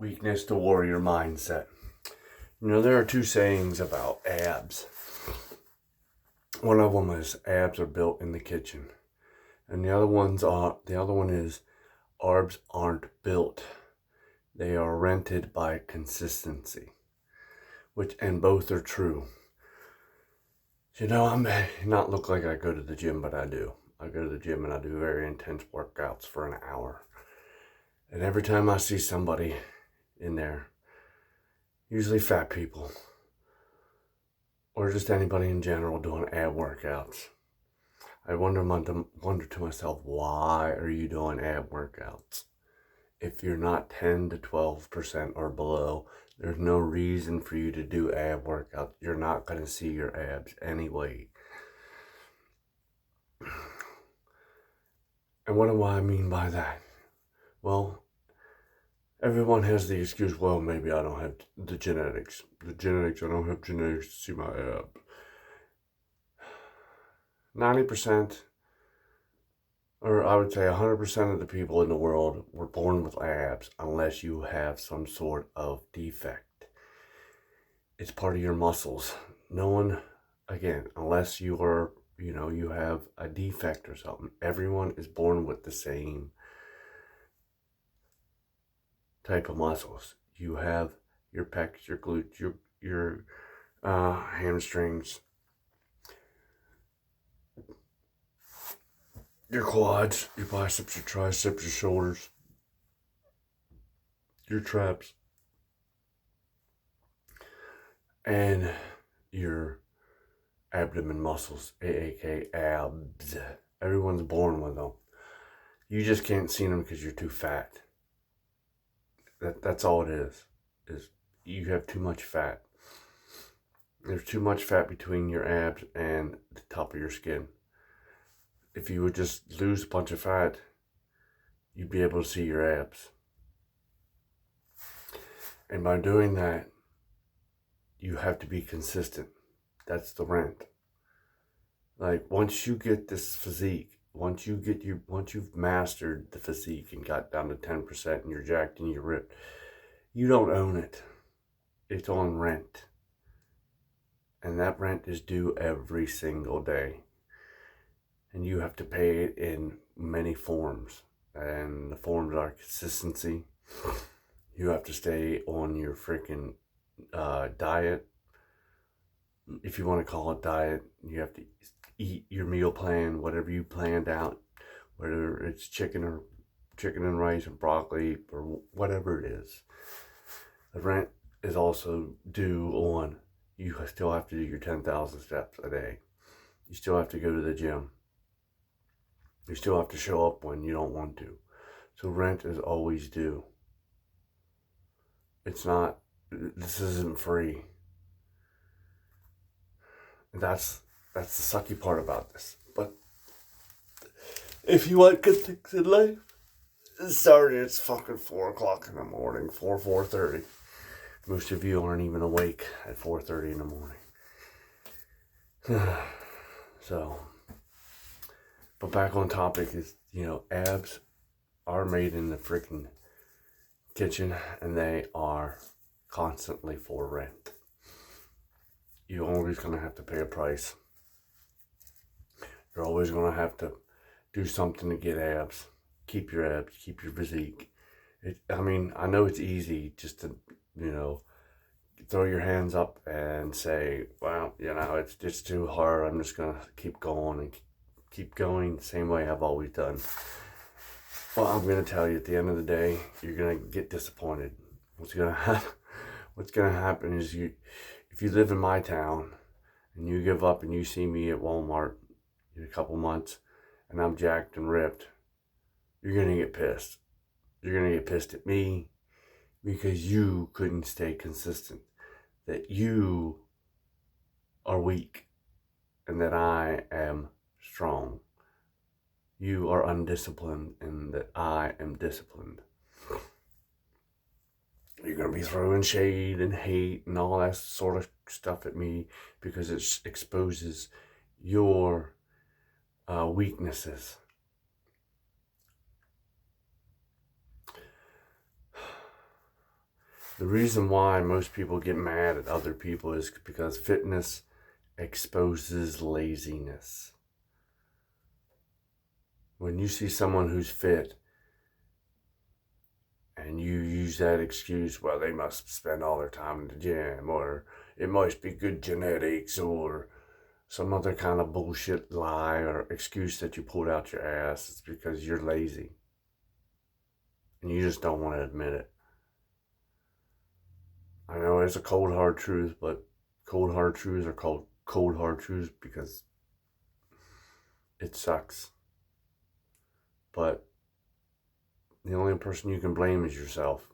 Weakness to warrior mindset. You know, there are two sayings about abs. One of them is abs are built in the kitchen. And the other one is abs aren't built. They are rented by consistency. And both are true. You know, I may not look like I go to the gym, but I do. I go to the gym and I do very intense workouts for an hour. And every time I see somebody in there, usually fat people, or just anybody in general doing ab workouts, I wonder to myself, why are you doing ab workouts? If you're not 10 to 12% or below, there's no reason for you to do ab workouts. You're not going to see your abs anyway. And what do I mean by that? Well, everyone has the excuse, well, maybe I don't have the genetics. I don't have genetics to see my abs. 90%, or I would say 100% of the people in the world were born with abs unless you have some sort of defect. It's part of your muscles. No one, again, unless you are, you have a defect or something. Everyone is born with the same type of muscles. You have your pecs, your glutes, your hamstrings, your quads, your biceps, your triceps, your shoulders, your traps, and your abdomen muscles, aka abs. Everyone's born with them. You just can't see them because you're too fat. That's all it is you have too much fat. There's too much fat between your abs and the top of your skin. If you would just lose a bunch of fat, you'd be able to see your abs. And by doing that, you have to be consistent. That's the rent. Like, once you get this physique, once you've mastered the physique and got down to 10% and you're jacked and you're ripped, you don't own it. It's on rent. And that rent is due every single day. And you have to pay it in many forms. And the forms are consistency. You have to stay on your freaking diet. If you want to call it diet, you have to eat your meal plan, whatever you planned out, whether it's chicken and rice and broccoli or whatever it is. The rent is also due on, you still have to do your 10,000 steps a day. You still have to go to the gym. You still have to show up when you don't want to. So rent is always due. This isn't free. That's the sucky part about this. But if you want good things in life, sorry, it's fucking 4 o'clock in the morning, 4:30. Most of you aren't even awake at 4:30 in the morning. So, but back on topic is, abs are made in the freaking kitchen and they are constantly for rent. You're always going to have to pay a price. You're always going to have to do something to get abs. Keep your abs, keep your physique. I know it's easy just to, throw your hands up and say, well, it's just too hard. I'm just going to keep going the same way I've always done. Well, I'm going to tell you, at the end of the day, you're going to get disappointed. What's going to happen is if you live in my town and you give up and you see me at Walmart in a couple months and I'm jacked and ripped, you're going to get pissed. You're going to get pissed at me because you couldn't stay consistent. That you are weak and that I am strong. You are undisciplined and that I am disciplined. You're going to be throwing shade and hate and all that sort of stuff at me because it exposes your weaknesses. The reason why most people get mad at other people is because fitness exposes laziness. When you see someone who's fit and you use that excuse, well, they must spend all their time in the gym, or it must be good genetics, or some other kind of bullshit lie or excuse that you pulled out your ass, it's because you're lazy. And you just don't want to admit it. I know it's a cold hard truth, but cold hard truths are called cold hard truths because it sucks. But the only person you can blame is yourself.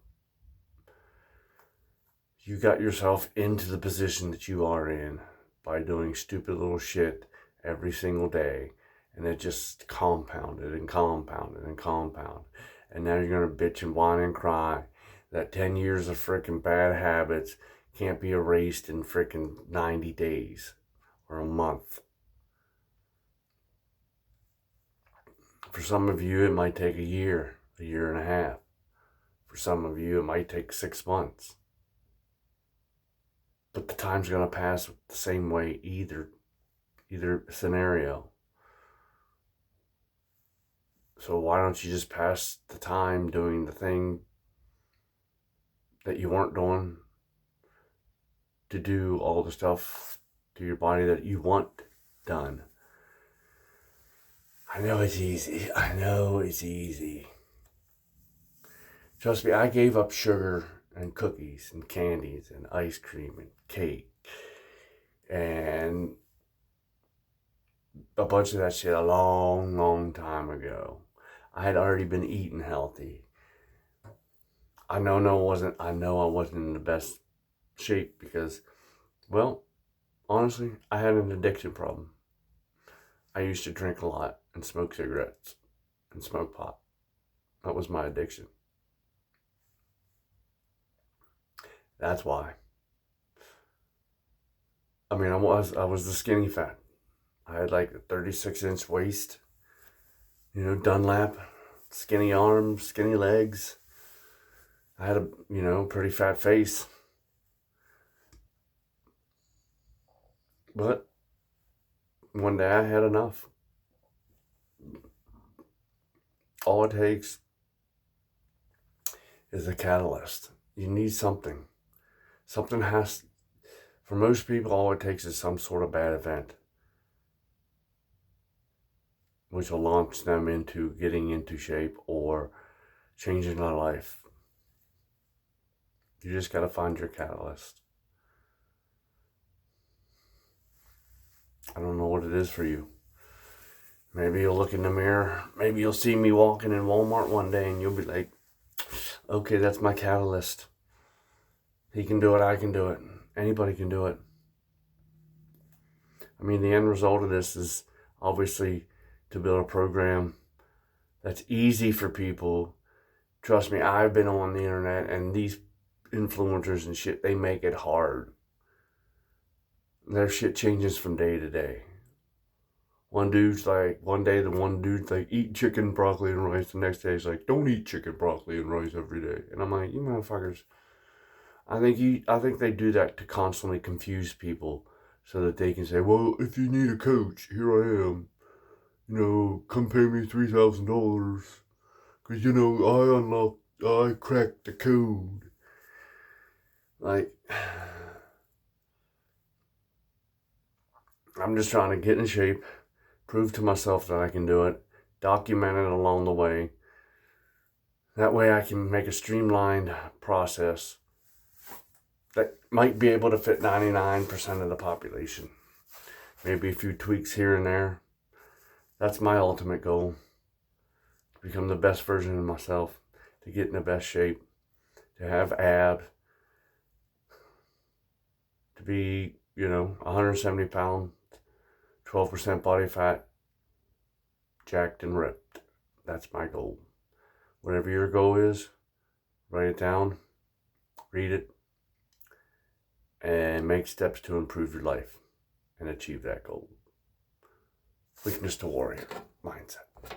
You got yourself into the position that you are in by doing stupid little shit every single day, and it just compounded and compounded and compounded. And now you're going to bitch and whine and cry that 10 years of freaking bad habits can't be erased in freaking 90 days or a month. For some of you, it might take a year and a half. For some of you, it might take 6 months. But the time's going to pass the same way either scenario. So why don't you just pass the time doing the thing that you weren't doing to do all the stuff to your body that you want done? I know it's easy. Trust me, I gave up sugar and cookies and candies and ice cream and cake and a bunch of that shit a long time ago. I had already been eating healthy. I know I wasn't in the best shape because, well, honestly, I had an addiction problem. I used to drink a lot and smoke cigarettes and smoke pot. That was my addiction. That's why. I mean, I was the skinny fat. I had like a 36-inch waist, Dunlap, skinny arms, skinny legs. I had a, pretty fat face. But one day I had enough. All it takes is a catalyst. You need something. For most people, all it takes is some sort of bad event, which will launch them into getting into shape or changing their life. You just got to find your catalyst. I don't know what it is for you. Maybe you'll look in the mirror. Maybe you'll see me walking in Walmart one day and you'll be like, okay, that's my catalyst. He can do it, I can do it. Anybody can do it. I mean, the end result of this is obviously to build a program that's easy for people. Trust me, I've been on the internet and these influencers and shit, they make it hard. Their shit changes from day to day. One day the one dude's like, eat chicken, broccoli, and rice. The next day he's like, don't eat chicken, broccoli, and rice every day. And I'm like, you motherfuckers. I think they do that to constantly confuse people so that they can say, well, if you need a coach, here I am. Come pay me $3,000. Because, I cracked the code. Like, I'm just trying to get in shape, prove to myself that I can do it, document it along the way. That way I can make a streamlined process that might be able to fit 99% of the population. Maybe a few tweaks here and there. That's my ultimate goal. To become the best version of myself, to get in the best shape, to have abs, to be, 170 pounds, 12% body fat, jacked and ripped. That's my goal. Whatever your goal is, write it down, read it, and make steps to improve your life and achieve that goal. Weakness to warrior mindset.